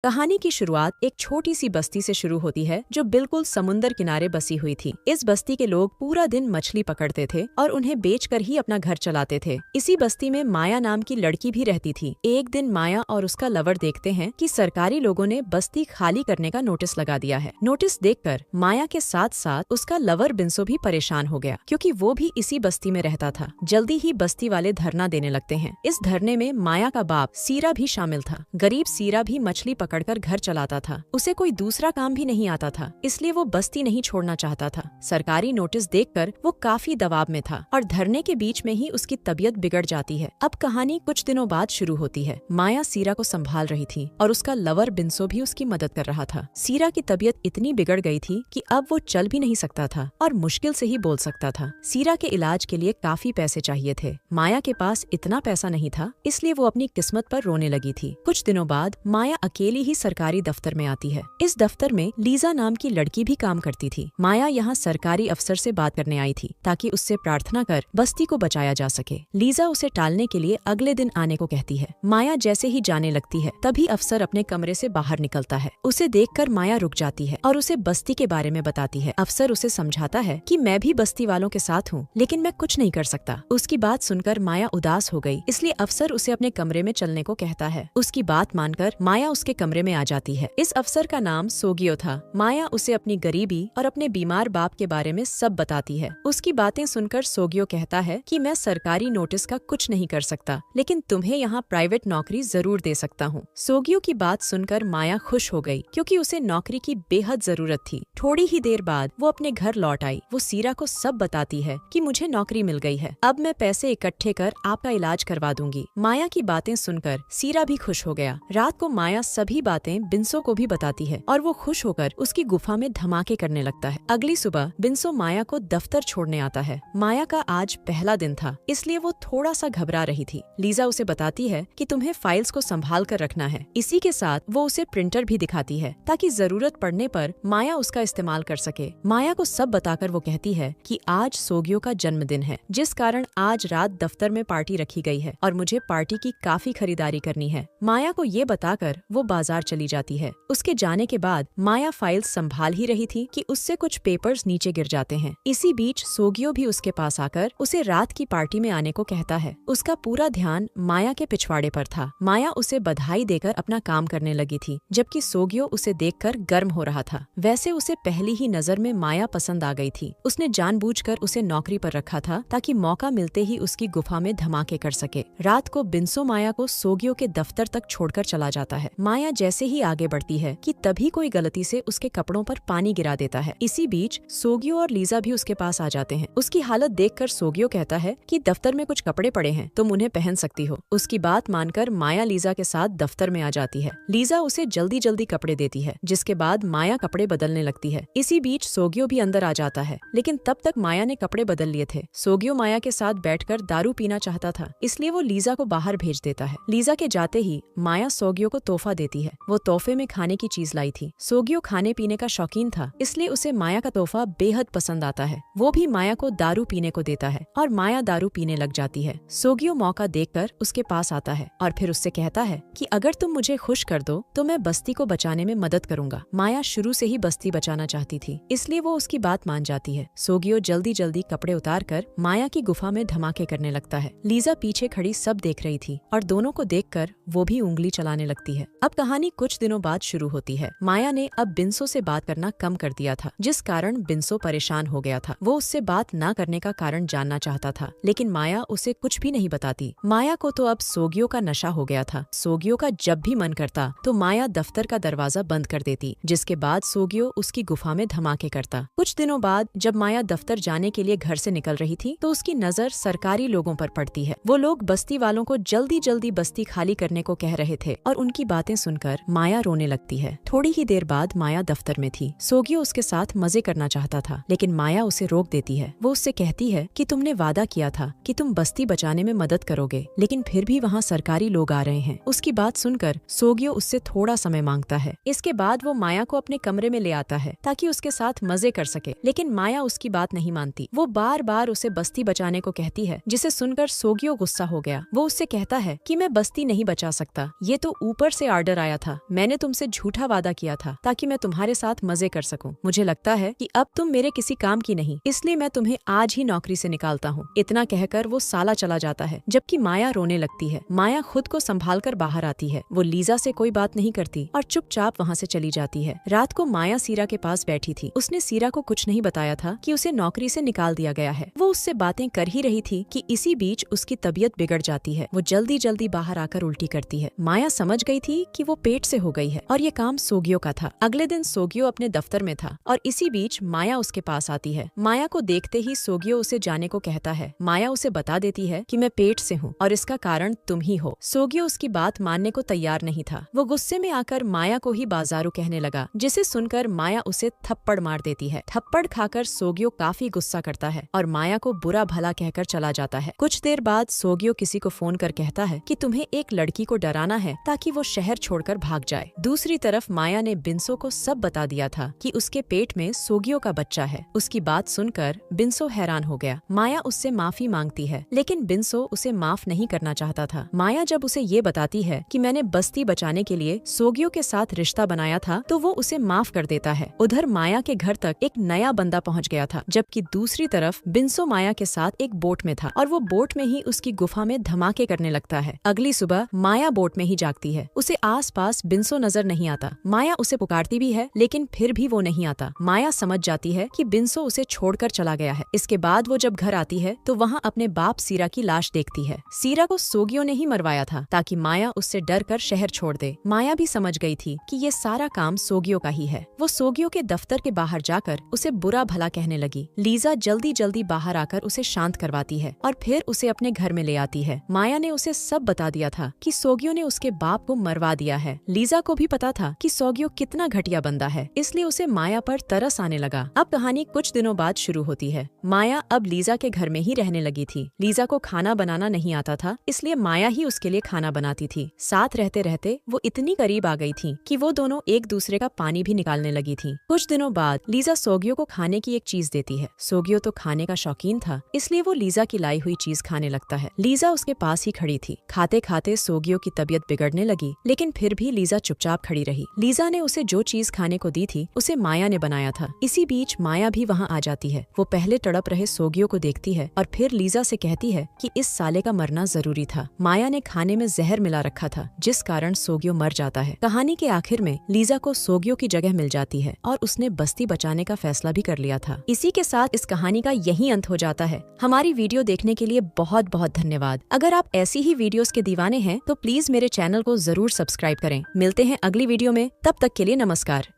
कहानी की शुरुआत एक छोटी सी बस्ती से शुरू होती है जो बिल्कुल समुंदर किनारे बसी हुई थी। इस बस्ती के लोग पूरा दिन मछली पकड़ते थे और उन्हें बेचकर ही अपना घर चलाते थे। इसी बस्ती में माया नाम की लड़की भी रहती थी। एक दिन माया और उसका लवर देखते हैं कि सरकारी लोगों ने बस्ती खाली करने का नोटिस लगा दिया है। नोटिस देखकर माया के साथ साथ उसका लवर बिंसो भी परेशान हो गया, क्योंकि वो भी इसी बस्ती में रहता था। जल्दी ही बस्ती वाले धरना देने लगते हैं। इस धरने में माया का बाप सीरा भी शामिल था। गरीब सीरा भी मछली पकड़कर घर चलाता था। उसे कोई दूसरा काम भी नहीं आता था, इसलिए वो बस्ती नहीं छोड़ना चाहता था। सरकारी नोटिस देखकर वो काफी दबाव में था और धरने के बीच में ही उसकी तबीयत बिगड़ जाती है। अब कहानी कुछ दिनों बाद शुरू होती है। माया सीरा को संभाल रही थी और उसका लवर बिंसो भी उसकी मदद कर रहा था। सीरा की तबीयत इतनी बिगड़ गई थी कि अब वो चल भी नहीं सकता था और मुश्किल से ही बोल सकता था। सीरा के इलाज के लिए काफी पैसे चाहिए थे। माया के पास इतना पैसा नहीं था, इसलिए वो अपनी किस्मत पर रोने लगी थी। कुछ दिनों बाद माया अकेली ही सरकारी दफ्तर में आती है। इस दफ्तर में लीजा नाम की लड़की भी काम करती थी। माया यहाँ सरकारी अफसर से बात करने आई थी ताकि उससे प्रार्थना कर बस्ती को बचाया जा सके। लीजा उसे टालने के लिए अगले दिन आने को कहती है। माया जैसे ही जाने लगती है तभी अफसर अपने कमरे से बाहर निकलता है। उसे देखकर माया रुक जाती है और उसे बस्ती के बारे में बताती है। अफसर उसे समझाता है कि मैं भी बस्ती वालों के साथ हूँ, लेकिन मैं कुछ नहीं कर सकता। उसकी बात सुनकर माया उदास हो गई, इसलिए अफसर उसे अपने कमरे में चलने को कहता है। उसकी बात मानकर माया उसके कमरे में आ जाती है। इस अफसर का नाम सोगियो था। माया उसे अपनी गरीबी और अपने बीमार बाप के बारे में सब बताती है। उसकी बातें सुनकर सोगियो कहता है कि मैं सरकारी नोटिस का कुछ नहीं कर सकता, लेकिन तुम्हें यहाँ प्राइवेट नौकरी जरूर दे सकता हूँ। सोगियो की बात सुनकर माया खुश हो गई, क्योंकि उसे नौकरी की बेहद जरूरत थी। थोड़ी ही देर बाद वो अपने घर लौट आई। वो सीरा को सब बताती है कि मुझे नौकरी मिल गई है, अब मैं पैसे इकट्ठे कर आपका इलाज करवा दूंगी। माया की बातें सुनकर सीरा भी खुश हो गया। रात को माया सभी बातें बिंसो को भी बताती है और वो खुश होकर उसकी गुफा में धमाके करने लगता है। अगली सुबह बिंसो माया को दफ्तर छोड़ने आता है। माया का आज पहला दिन था, इसलिए वो थोड़ा सा घबरा रही थी। लीजा उसे बताती है कि तुम्हें फाइल्स को संभाल कर रखना है। इसी के साथ वो उसे प्रिंटर भी दिखाती है ताकि जरूरत पड़ने पर माया उसका इस्तेमाल कर सके। माया को सब बताकर वो कहती है कि आज सोगियो का जन्मदिन है, जिस कारण आज रात दफ्तर में पार्टी रखी गई है और मुझे पार्टी की काफी खरीदारी करनी है। माया को ये बताकर वो बाजार चली जाती है। उसके जाने के बाद माया फाइल्स संभाल ही रही थी कि उससे कुछ पेपर्स नीचे गिर जाते हैं। इसी बीच सोगियो भी उसके पास आकर उसे रात की पार्टी में आने को कहता है। उसका पूरा ध्यान माया के पिछवाड़े पर था। माया उसे बधाई देकर अपना काम करने लगी थी, जबकि सोगियो उसे देखकर गर्म हो रहा था। वैसे उसे पहली ही नजर में माया पसंद आ गई थी। उसने जानबूझकर उसे नौकरी पर रखा था ताकि मौका मिलते ही उसकी गुफा में धमाके कर सके। रात को बिंसो माया को सोगियो के दफ्तर तक छोड़कर चला जाता है। माया जैसे ही आगे बढ़ती है कि तभी कोई गलती से उसके कपड़ों पर पानी गिरा देता है। इसी बीच सोगियो और लीजा भी उसके पास आ जाते हैं। उसकी हालत देखकर सोगियो कहता है कि दफ्तर में कुछ कपड़े पड़े हैं, तुम उन्हें पहन सकती हो। उसकी बात मानकर माया लीजा के साथ दफ्तर में आ जाती है। लीजा उसे जल्दी जल्दी कपड़े देती है, जिसके बाद माया कपड़े बदलने लगती है। इसी बीच सोगियो भी अंदर आ जाता है, लेकिन तब तक माया ने कपड़े बदल लिए थे। सोगियो माया के साथ बैठकर दारू पीना चाहता था, इसलिए वो लीजा को बाहर भेज देता है। लीजा के जाते ही माया सोगियो को तोहफा देती है। वो तोहफे में खाने की चीज लाई थी। सोगियो खाने पीने का शौकीन था, इसलिए उसे माया का तोहफा बेहद पसंद आता है। वो भी माया को दारू पीने को देता है और माया दारू पीने लग जाती है। सोगियो मौका देखकर उसके पास आता है और फिर उससे कहता है कि अगर तुम मुझे खुश कर दो तो मैं बस्ती को बचाने में मदद करूंगा। माया शुरू से ही बस्ती बचाना चाहती थी, इसलिए वो उसकी बात मान जाती है। सोगियो जल्दी जल्दी कपड़े उतार कर माया की गुफा में धमाके करने लगता है। लीजा पीछे खड़ी सब देख रही थी और दोनों को देखकर वो भी उंगली चलाने लगती है। अब कहानी कुछ दिनों बाद शुरू होती है। माया ने अब बिंसो से बात करना कम कर दिया था, जिस कारण बिंसो परेशान हो गया था। वो उससे बात न करने का कारण जानना चाहता था, लेकिन माया उसे कुछ भी नहीं बताती। माया को तो अब सोगियो का नशा हो गया था। सोगियो का जब भी मन करता तो माया दफ्तर का दरवाजा बंद कर देती, जिसके बाद सोगियो उसकी गुफा में धमाके करता। कुछ दिनों बाद जब माया दफ्तर जाने के लिए घर से निकल रही थी तो उसकी नजर सरकारी लोगों पर पड़ती है। वो लोग बस्ती वालों को जल्दी जल्दी बस्ती खाली करने को कह रहे थे और उनकी बातें सुनकर माया रोने लगती है। थोड़ी ही देर बाद माया दफ्तर में थी। सोगियो उसके साथ मजे करना चाहता था, लेकिन माया उसे रोक देती है। वो उससे कहती है कि तुमने वादा किया था कि तुम बस्ती बचाने में मदद करोगे, लेकिन फिर भी वहाँ सरकारी लोग आ रहे हैं। उसकी बात सुनकर सोगियो उससे थोड़ा समय मांगता है। इसके बाद वो माया को अपने कमरे में ले आता है ताकि उसके साथ मजे कर सके, लेकिन माया उसकी बात नहीं मानती। वो बार बार उसे बस्ती बचाने को कहती है, जिसे सुनकर सोगियो गुस्सा हो गया। वो उससे कहता है कि मैं बस्ती नहीं बचा सकता, ये तो ऊपर से ऑर्डर आया बताया था। मैंने तुमसे झूठा वादा किया था ताकि मैं तुम्हारे साथ मजे कर सकूं। मुझे लगता है कि अब तुम मेरे किसी काम की नहीं, इसलिए मैं तुम्हें आज ही नौकरी से निकालता हूँ। इतना कहकर वो साला चला जाता है, जबकि माया रोने लगती है। माया खुद को संभाल कर बाहर आती है। वो लीजा से कोई बात नहीं करती और चुपचाप वहाँ से चली जाती है। रात को माया सीरा के पास बैठी थी। उसने सीरा को कुछ नहीं बताया था कि उसे नौकरी से निकाल दिया गया है। वो उससे बातें कर ही रही थी कि इसी बीच उसकी तबीयत बिगड़ जाती है। वो जल्दी जल्दी बाहर आकर उल्टी करती है। माया समझ गई थी कि वो पेट से हो गई है और ये काम सोगियो का था। अगले दिन सोगियो अपने दफ्तर में था और इसी बीच माया उसके पास आती है। माया को देखते ही सोगियो उसे जाने को कहता है। माया उसे बता देती है कि मैं पेट से हूँ और इसका कारण तुम ही हो। सोगियो उसकी बात मानने को तैयार नहीं था। वो गुस्से में आकर माया को ही बाजारू कहने लगा, जिसे सुनकर माया उसे थप्पड़ मार देती है। थप्पड़ खाकर सोगियो काफी गुस्सा करता है और माया को बुरा भला कहकर चला जाता है। कुछ देर बाद सोगियो किसी को फोन कर कहता है कि तुम्हें एक लड़की को डराना है ताकि वो शहर छोड़कर भाग जाए। दूसरी तरफ माया ने बिंसो को सब बता दिया था कि उसके पेट में सोगियो का बच्चा है। उसकी बात सुनकर बिंसो हैरान हो गया। माया उससे माफी मांगती है, लेकिन बिंसो उसे माफ नहीं करना चाहता था। माया जब उसे ये बताती है कि मैंने बस्ती बचाने के लिए सोगियो के साथ रिश्ता बनाया था, तो वो उसे माफ कर देता है। उधर माया के घर तक एक नया बंदा पहुंच गया था, जबकि दूसरी तरफ बिंसो माया के साथ एक बोट में था और वो बोट में ही उसकी गुफा में धमाके करने लगता है। अगली सुबह माया बोट में ही जागती है। उसे आसपास बिंसो नजर नहीं आता। माया उसे पुकारती भी है, लेकिन फिर भी वो नहीं आता। माया समझ जाती है कि बिंसो उसे छोड़कर चला गया है। इसके बाद वो जब घर आती है तो वहाँ अपने बाप सीरा की लाश देखती है। सीरा को सोगियो ने ही मरवाया था ताकि माया उससे डर कर शहर छोड़ दे। माया भी समझ गई थी कि ये सारा काम सोगियो का ही है। वो सोगियो के दफ्तर के बाहर जाकर उसे बुरा भला कहने लगी। लीजा जल्दी जल्दी बाहर आकर उसे शांत करवाती है और फिर उसे अपने घर में ले आती है। माया ने उसे सब बता दिया था कि सोगियो ने उसके बाप को मरवा दिया है। लीजा को भी पता था कि सोगियो कितना घटिया बंदा है, इसलिए उसे माया पर तरस आने लगा। अब कहानी कुछ दिनों बाद शुरू होती है। माया अब लीजा के घर में ही रहने लगी थी। लीजा को खाना बनाना नहीं आता था, इसलिए माया ही उसके लिए खाना बनाती थी। साथ रहते रहते वो इतनी करीब आ गई थी कि वो दोनों एक दूसरे का पानी भी निकालने लगी थी। कुछ दिनों बाद लीजा सोगियो को खाने की एक चीज देती है। सोगियो तो खाने का शौकीन था, इसलिए वो लीजा की लाई हुई चीज खाने लगता है। लीजा उसके पास ही खड़ी थी। खाते खाते सोगियो की तबीयत बिगड़ने लगी, लेकिन फिर भी लीजा चुपचाप खड़ी रही। लीजा ने उसे जो चीज खाने को दी थी उसे माया ने बनाया था। इसी बीच माया भी वहाँ आ जाती है। वो पहले तड़प रहे सोगियो को देखती है और फिर लीजा से कहती है कि इस साले का मरना जरूरी था। माया ने खाने में जहर मिला रखा था, जिस कारण सोगियो मर जाता है। कहानी के आखिर में लीजा को सोगियो की जगह मिल जाती है और उसने बस्ती बचाने का फैसला भी कर लिया था। इसी के साथ इस कहानी का यही अंत हो जाता है। हमारी वीडियो देखने के लिए बहुत बहुत धन्यवाद। अगर आप ऐसी ही वीडियोस के दीवाने हैं तो प्लीज मेरे चैनल को जरूर सब्सक्राइब करें। मिलते हैं अगली वीडियो में, तब तक के लिए नमस्कार।